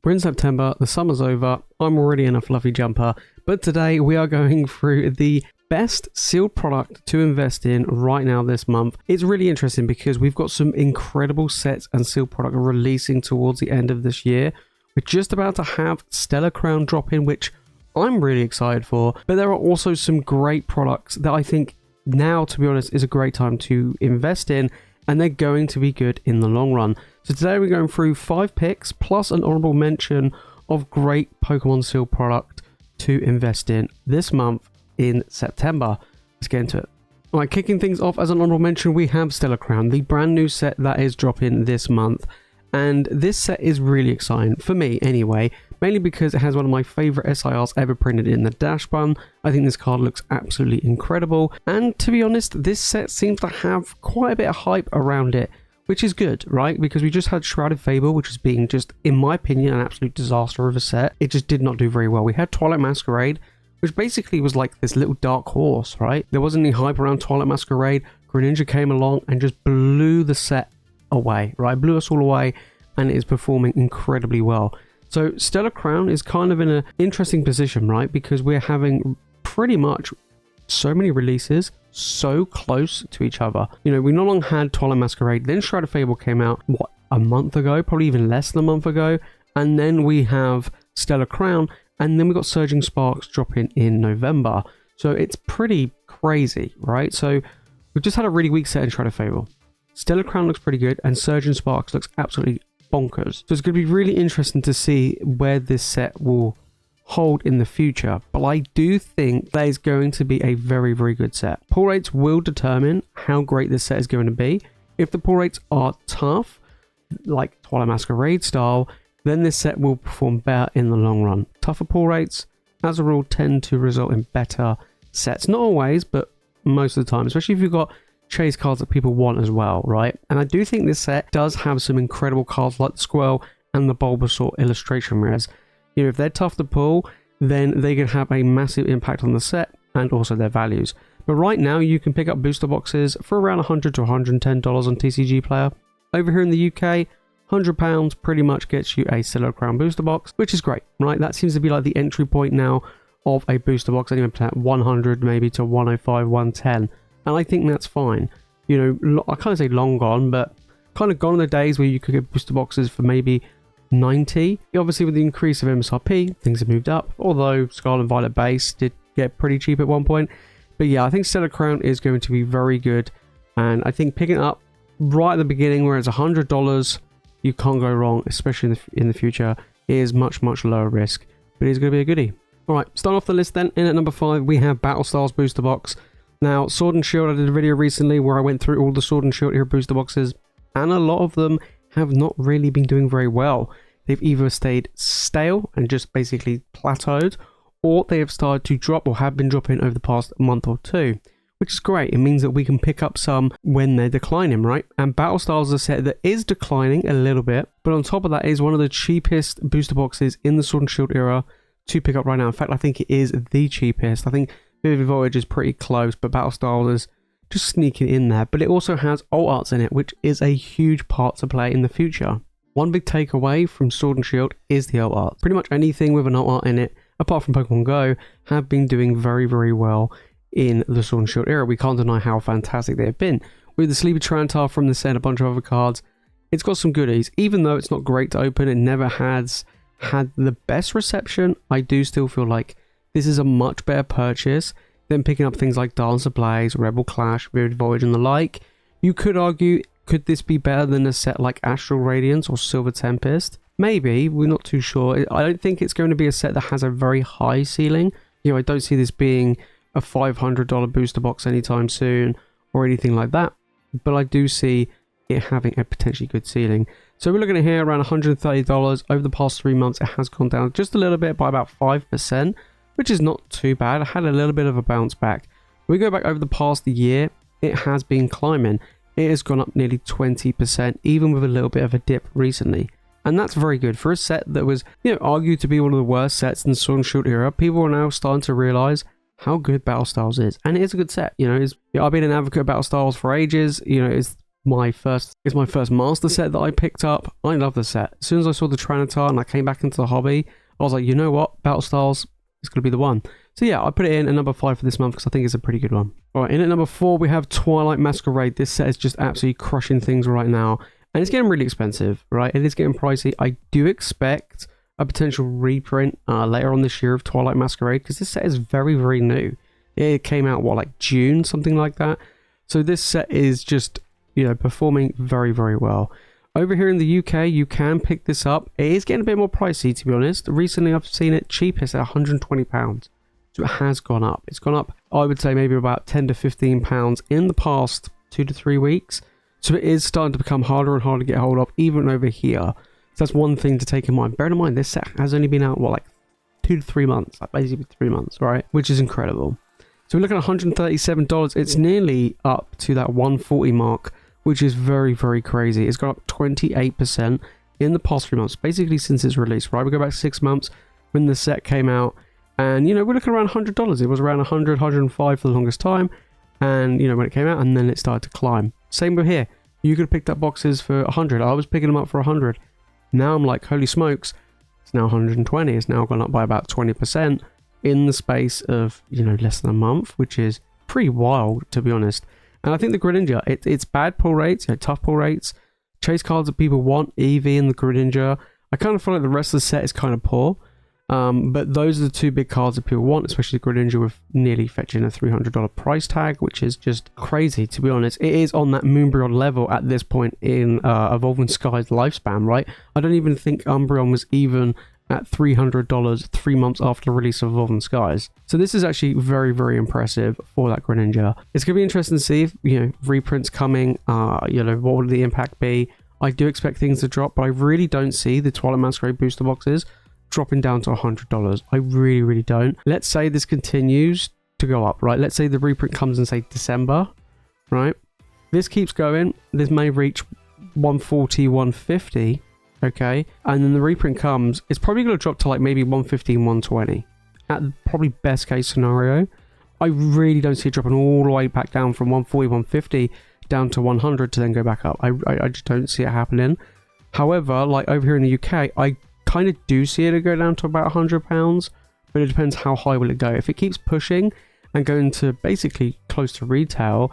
We're in September, the summer's over, I'm already in a fluffy jumper, but today we are going through the best sealed product to invest in right now this month. It's really interesting because we've got some incredible sets and sealed product releasing towards the end of this year. We're just about to have Stellar Crown drop in, which I'm really excited for, but there are also some great products that I think now, to be honest, is a great time to invest in, and they're going to be good in the long run. So today we're going through 5 picks plus an honorable mention of great Pokemon sealed product to invest in this month in September. Let's get into it. Alright, kicking things off as an honorable mention, we have Stellar Crown, the brand new set that is dropping this month. And this set is really exciting, for me anyway, mainly because it has one of my favourite SIRs ever printed in the dash bun. I think this card looks absolutely incredible, and to be honest, this set seems to have quite a bit of hype around it, which is good, right? Because we just had Shrouded Fable, which was being just, in my opinion, an absolute disaster of a set. It just did not do very well. We had Twilight Masquerade, which basically was like this little dark horse, right? There wasn't any hype around Twilight Masquerade. Greninja came along and just blew the set away, right? Blew us all away, and it is performing incredibly well. So Stellar Crown is kind of in an interesting position, right? Because we're having pretty much so many releases so close to each other. You know, we no longer had Twilight Masquerade, then Shrouded Fable came out, what, a month ago? Probably even less than a month ago. And then we have Stellar Crown, and then we got Surging Sparks dropping in November. So it's pretty crazy, right? So we've just had a really weak set in Shrouded Fable. Stellar Crown looks pretty good, and Surging Sparks looks absolutely bonkers. So it's going to be really interesting to see where this set will hold in the future. But I do think that is going to be a very, very good set. Pull rates will determine how great this set is going to be. If the pull rates are tough, like Twilight Masquerade style, then this set will perform better in the long run. Tougher pull rates, as a rule, tend to result in better sets. Not always, but most of the time, especially if you've got chase cards that people want as well, right? And I do think this set does have some incredible cards like the Squirrel and the Bulbasaur illustration rares. You know, if they're tough to pull, then they can have a massive impact on the set and also their values. But right now, you can pick up booster boxes for around $100 to $110 on TCG Player. Over here in the UK, £100 pretty much gets you a Stellar Crown booster box, which is great, right? That seems to be like the entry point now of a booster box, anywhere between 100 maybe to 105, 110. And I think that's fine. You know, I can't say long gone, but kind of gone are the days where you could get booster boxes for maybe 90. Obviously, with the increase of MSRP, things have moved up. Although Scarlet and Violet base did get pretty cheap at one point. But yeah, I think Stellar Crown is going to be very good. And I think picking it up right at the beginning, where it's $100, you can't go wrong, especially in the future. It is much, much lower risk. But it's going to be a goodie. Alright, start off the list then. In at number 5, we have Battle Styles booster box. Now, Sword and Shield, I did a video recently where I went through all the Sword and Shield era booster boxes, and a lot of them have not really been doing very well. They've either stayed stale and just basically plateaued, or they have started to drop or have been dropping over the past month or two, which is great. It means that we can pick up some when they're declining, right? And Battle Styles is a set that is declining a little bit, but on top of that is one of the cheapest booster boxes in the Sword and Shield era to pick up right now. In fact, I think it is the cheapest. I think Vivid Voyage is pretty close, but Battle Styles is just sneaking in there. But it also has alt arts in it, which is a huge part to play in the future. One big takeaway from Sword and Shield is the alt art. Pretty much anything with an alt art in it, apart from Pokemon Go, have been doing very, very well in the Sword and Shield era. We can't deny how fantastic they have been. With the Sleepy Trantar from the set and a bunch of other cards, it's got some goodies. Even though it's not great to open, it never has had the best reception. I do still feel like this is a much better purchase than picking up things like Dance of Blaze, Rebel Clash, Vivid Voyage and the like. You could argue, could this be better than a set like Astral Radiance or Silver Tempest? Maybe, we're not too sure. I don't think it's going to be a set that has a very high ceiling. You know, I don't see this being a $500 booster box anytime soon or anything like that. But I do see it having a potentially good ceiling. So we're looking at here around $130. Over the past 3 months, it has gone down just a little bit by about 5%. Which is not too bad. I had a little bit of a bounce back. When we go back over the past year, it has been climbing. It has gone up nearly 20%, even with a little bit of a dip recently. And that's very good. For a set that was, you know, argued to be one of the worst sets in the Sword and Shield era, people are now starting to realize how good Battle Styles is. And it is a good set. You know, I've been an advocate of Battle Styles for ages. You know, it's my first master set that I picked up. I love the set. As soon as I saw the Tranitar and I came back into the hobby, I was like, you know what, Battle Styles is going to be the one. So yeah, I put it in at number 5 for this month because I think it's a pretty good one. Alright, in at number 4 we have Twilight Masquerade. This set is just absolutely crushing things right now. And it's getting really expensive, right? It is getting pricey. I do expect a potential reprint later on this year of Twilight Masquerade because this set is very, very new. It came out, what, like June, something like that? So this set is just, you know, performing very, very well. Over here in the UK, you can pick this up. It is getting a bit more pricey, to be honest. Recently, I've seen it cheapest at £120. So it has gone up. It's gone up, I would say, maybe about £10 to £15 in the past 2 to 3 weeks. So it is starting to become harder and harder to get hold of, even over here. So that's one thing to take in mind. Bear in mind, this set has only been out, what, like 2 to 3 months? Like basically 3 months, right? Which is incredible. So we're looking at $137. It's nearly up to that 140 mark, which is very, very crazy. It's gone up 28% in the past 3 months, basically since its release, right? We go back 6 months when the set came out, and, you know, we're looking around $100. It was around 100, 105 for the longest time, and, you know, when it came out, and then it started to climb. Same with here. You could have picked up boxes for 100. I was picking them up for 100. Now I'm like, holy smokes, it's now 120. It's now gone up by about 20% in the space of, you know, less than a month, which is pretty wild, to be honest. And I think the Greninja, it's bad pull rates, you know, tough pull rates, chase cards that people want, Eevee and the Greninja. I kind of feel like the rest of the set is kind of poor. But those are the 2 big cards that people want, especially the Greninja with nearly fetching a $300 price tag, which is just crazy, to be honest. It is on that Moonbreon level at this point in Evolving Sky's lifespan, right? I don't even think Umbreon was even at $300 3 months after the release of Evolving Skies. So this is actually very, very impressive for that Greninja. It's going to be interesting to see if, you know, reprints coming, you know, what would the impact be? I do expect things to drop, but I really don't see the Twilight Masquerade booster boxes dropping down to $100. I really, really don't. Let's say this continues to go up, right? Let's say the reprint comes in, say, December, right? This keeps going. This may reach 140, 150, okay? And then the reprint comes. It's probably going to drop to like maybe 115, 120 at probably best case scenario. I really don't see it dropping all the way back down from 140, 150 down to 100 to then go back up. I just don't see it happening. However, like over here in the UK, I kind of do see it go down to about £100, but it depends how high will it go. If it keeps pushing and going to basically close to retail,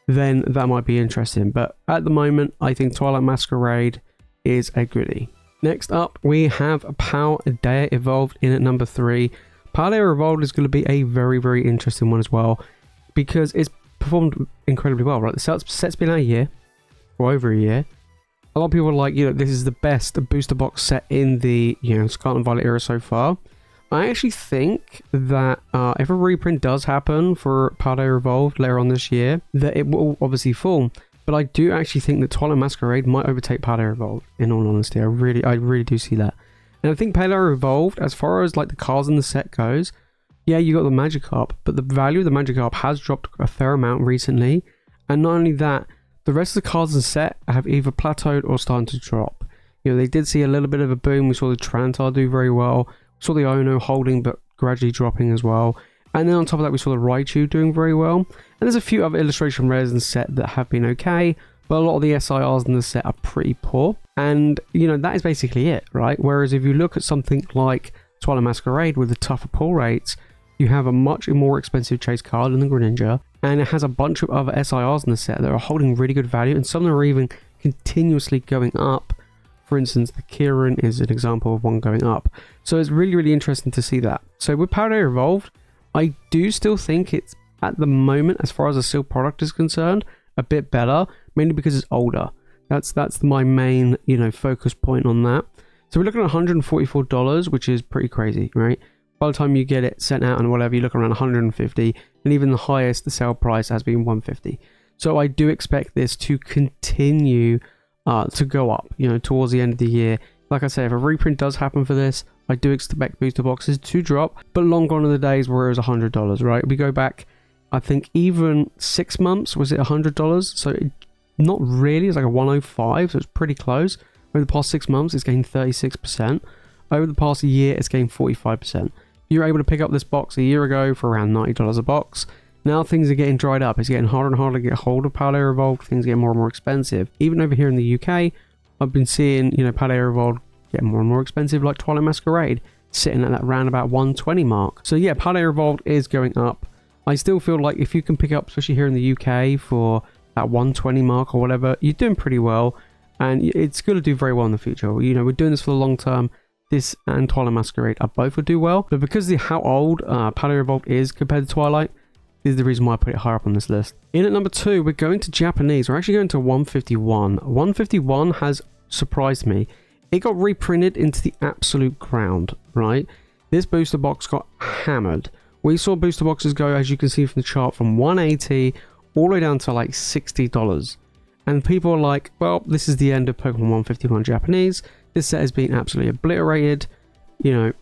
then that might be interesting. But at the moment, I think Twilight Masquerade is a goodie. Next up, we have Paldea Evolved in at number 3. Paldea Evolved is going to be a very, very interesting one as well, because it's performed incredibly well, right? The set's been out a year, or over a year. A lot of people are like, you know, this is the best booster box set in the, you know, Scarlet and Violet era so far. I actually think that if a reprint does happen for Paldea Evolved later on this year, that it will obviously fall. But I do actually think that Twilight Masquerade might overtake Paldea Evolved, in all honesty. I really do see that. And I think Paldea Evolved, as far as like the cards in the set goes, yeah, you got the Magikarp, but the value of the Magikarp has dropped a fair amount recently. And not only that, the rest of the cards in the set have either plateaued or starting to drop. You know, they did see a little bit of a boom. We saw the Tranitar do very well. We saw the Ono holding but gradually dropping as well. And then on top of that, we saw the Raichu doing very well. And there's a few other illustration rares in the set that have been okay, but a lot of the SIRs in the set are pretty poor. And, you know, that is basically it, right? Whereas if you look at something like Twilight Masquerade with the tougher pull rates, you have a much more expensive chase card in the Greninja, and it has a bunch of other SIRs in the set that are holding really good value, and some of them are even continuously going up. For instance, the Kieran is an example of one going up. So it's really, really interesting to see that. So with Paldea Evolved, I do still think it's, at the moment, as far as a sealed product is concerned, a bit better, mainly because it's older. That's my main, you know, focus point on that. So we're looking at $144, which is pretty crazy, right? By the time you get it sent out and whatever, you look around 150, and even the highest, the sale price has been 150. So I do expect this to continue to go up, you know, towards the end of the year. Like I say, if a reprint does happen for this, I do expect booster boxes to drop, but long gone are the days where it was $100, right? We go back, I think even 6 months, was it $100? So not really, it's like a 105, so it's pretty close. Over the past 6 months, it's gained 36%. Over the past year, it's gained 45%. You were able to pick up this box a year ago for around $90 a box. Now things are getting dried up. It's getting harder and harder to get hold of Paldea Evolved. Things get more and more expensive. Even over here in the UK, I've been seeing, you know, Paldea Evolved getting more and more expensive, like Twilight Masquerade, sitting at that round about 120 mark. So yeah, Paldea Evolved is going up. I still feel like if you can pick up, especially here in the UK, for that 120 mark or whatever, you're doing pretty well. And it's going to do very well in the future. You know, we're doing this for the long term. This and Twilight Masquerade are both will do well. But because of how old Paldea Evolved is compared to Twilight, this is the reason why I put it higher up on this list. In at number 2, we're going to Japanese. We're actually going to 151. 151 has surprised me. It got reprinted into the absolute ground, right? This booster box got hammered. We saw booster boxes go, as you can see from the chart, from 180 all the way down to like $60. And people are like, well, this is the end of Pokemon 151 Japanese. This set has been absolutely obliterated. You know,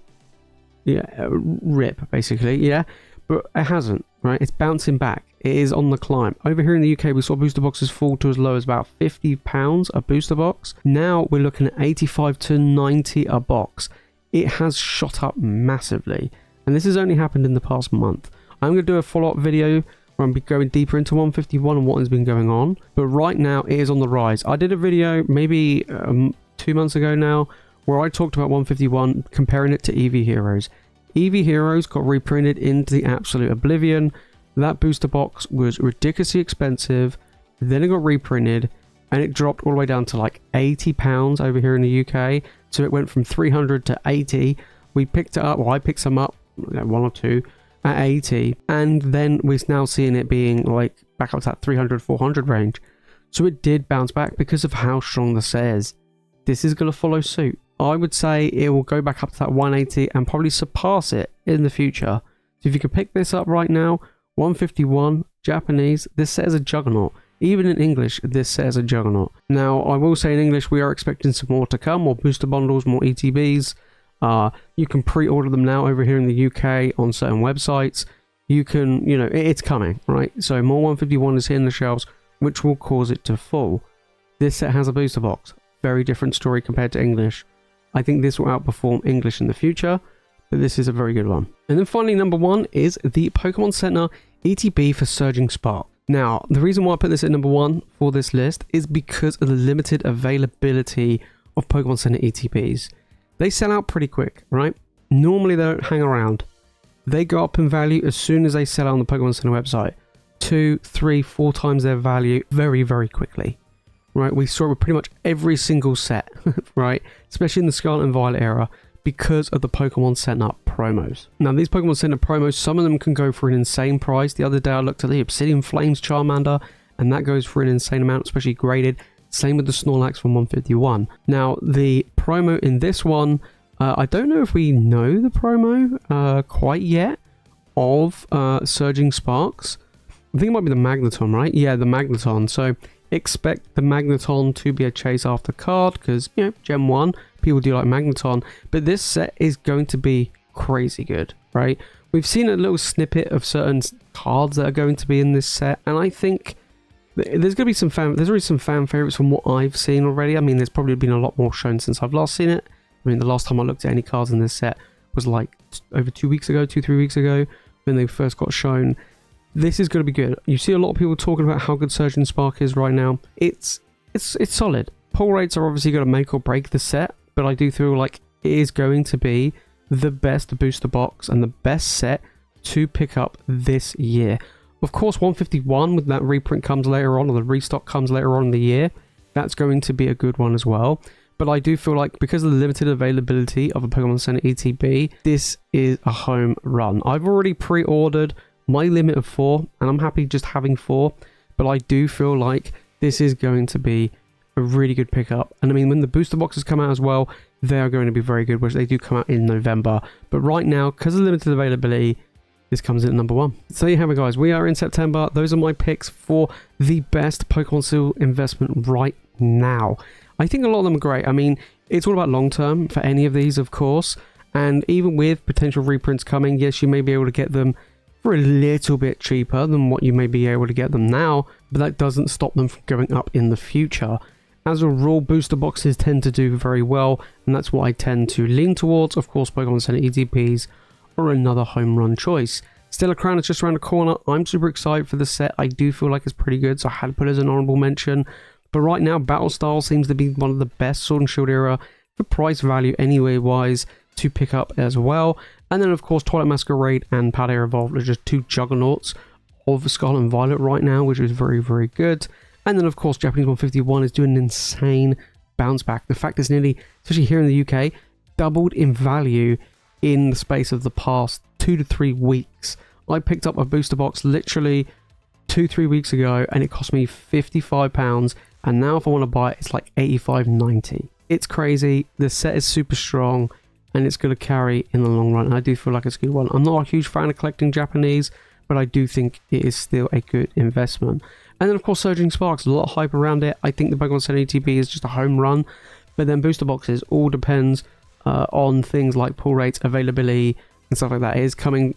yeah, rip, basically, yeah. But it hasn't, right? It's bouncing back. It is on the climb. Over here in the UK, we saw booster boxes fall to as low as about £50 a booster box. Now we're looking at 85 to 90 a box. It has shot up massively. And this has only happened in the past month. I'm going to do a follow-up video where I'm going deeper into 151 and what has been going on. But right now, it is on the rise. I did a video maybe 2 months ago now where I talked about 151, comparing it to EV Heroes. EV Heroes got reprinted into the absolute oblivion. That booster box was ridiculously expensive. Then it got reprinted and it dropped all the way down to like £80 over here in the UK. So it went from 300 to 80. We picked it up, well, I picked some up, one or two, at 80. And then we're now seeing it being like back up to that 300, 400 range. So it did bounce back because of how strong the set is. This is going to follow suit. I would say it will go back up to that 180 and probably surpass it in the future. So if you could pick this up right now, 151 Japanese, this set is a juggernaut. Even in English, this set is a juggernaut. Now, I will say in English, we are expecting some more to come, more booster bundles, more ETBs. You can pre-order them now over here in the UK on certain websites. You can, you know, it's coming, right? So more 151 is hitting the shelves, which will cause it to fall. This set has a booster box. Very different story compared to English. I think this will outperform English in the future, but this is a very good one. And then finally, number 1 is the Pokemon Center ETB for Surging Spark. Now, the reason why I put this at number 1 for this list is because of the limited availability of Pokemon Center ETBs. They sell out pretty quick, right? Normally they don't hang around. They go up in value as soon as they sell out on the Pokemon Center website. 2, 3, 4 times their value very, very quickly. Right, we saw it with pretty much every single set, right? Especially in the Scarlet and Violet era, because of the Pokemon Center promos. Now, these Pokemon Center promos, some of them can go for an insane price. The other day, I looked at the Obsidian Flames Charmander, and that goes for an insane amount, especially graded. Same with the Snorlax from 151. Now, the promo in this one, I don't know if we know the promo quite yet of Surging Sparks. I think it might be the Magneton, right? Yeah, the Magneton. So expect the Magneton to be a chase after card because, you know, Gen 1, people do like Magneton. But this set is going to be crazy good, right? We've seen a little snippet of certain cards that are going to be in this set. And I think there's going to be some there's already some fan favorites from what I've seen already. I mean, there's probably been a lot more shown since I've last seen it. I mean, the last time I looked at any cards in this set was like over 2 weeks ago, 2-3 weeks ago when they first got shown. This is going to be good. You see a lot of people talking about how good Surging Spark is right now. It's solid. Pull rates are obviously going to make or break the set, but I do feel like it is going to be the best booster box and the best set to pick up this year. Of course, 151, when that reprint comes later on, or the restock comes later on in the year, that's going to be a good one as well. But I do feel like because of the limited availability of a Pokemon Center ETB, this is a home run. I've already pre-ordered my limit of 4, and I'm happy just having 4, but I do feel like this is going to be a really good pickup. And I mean, when the booster boxes come out as well, they are going to be very good, which they do come out in November. But right now, because of limited availability, this comes in at number 1. So you have it, guys. We are in September. Those are my picks for the best Pokemon Seal investment right now. I think a lot of them are great. I mean, it's all about long term for any of these, of course. And even with potential reprints coming, yes, you may be able to get them for a little bit cheaper than what you may be able to get them now, but that doesn't stop them from going up in the future. As a rule, booster boxes tend to do very well, and that's what I tend to lean towards. Of course, Pokemon Center ETBs are another home run choice. Stellar Crown is just around the corner. I'm super excited for the set. I do feel like it's pretty good, so I had to put it as an honorable mention. But right now, Battle Style seems to be one of the best Sword and Shield era for price value anyway wise to pick up as well. And then of course Twilight Masquerade and Paldea Evolved are just two juggernauts of Scarlet and Violet right now, which is very, very good. And then of course Japanese 151 is doing an insane bounce back. The fact is nearly, especially here in the UK, doubled in value in the space of the past 2 to 3 weeks. I picked up a booster box literally 2-3 weeks ago and it cost me £55, and now if I want to buy it, it's like $85.90. It's crazy. The set is super strong and it's going to carry in the long run, and I do feel like it's a good one. I'm not a huge fan of collecting Japanese, but I do think it is still a good investment. And then of course Surging Sparks, a lot of hype around it. I think the Pokemon Center ETB is just a home run, but then booster boxes all depends on things like pull rates, availability and stuff like that. It is coming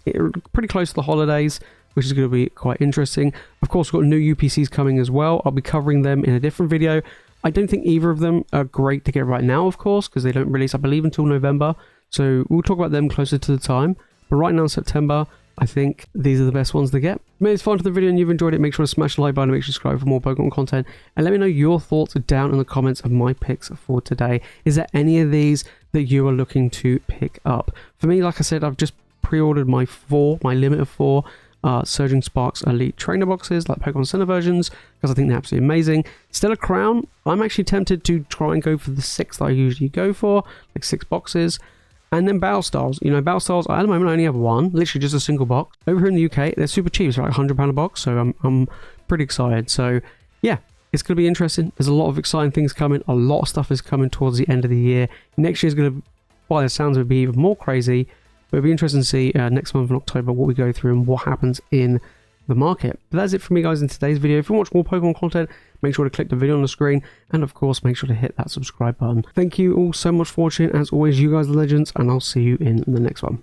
pretty close to the holidays, which is going to be quite interesting. Of course we've got new UPCs coming as well. I'll be covering them in a different video. I don't think either of them are great to get right now, of course, because they don't release, I believe, until November. So we'll talk about them closer to the time. But right now in September, I think these are the best ones to get. Maybe it's fun to the video and you've enjoyed it. Make sure to smash the like button, make sure to subscribe for more Pokemon content. And let me know your thoughts down in the comments of my picks for today. Is there any of these that you are looking to pick up? For me, like I said, I've just pre-ordered my limit of 4 Surging Sparks Elite Trainer boxes, like Pokemon Center versions, because I think they're absolutely amazing. Stellar Crown, I'm actually tempted to try and go for the 6 that I usually go for, like 6 boxes. And then Battle Styles, you know, Battle Styles, at the moment I only have 1, literally just a single box. Over here in the UK, they're super cheap, it's like £100 a box, so I'm pretty excited. So yeah, it's going to be interesting. There's a lot of exciting things coming, a lot of stuff is coming towards the end of the year. Next year is going to, by the sounds of it, be even more crazy. But it'll be interesting to see next month in October what we go through and what happens in the market. But that's it for me, guys, in today's video. If you want more Pokemon content, make sure to click the video on the screen, and of course make sure to hit that subscribe button. Thank you all so much for watching. As always, you guys are legends, and I'll see you in the next one.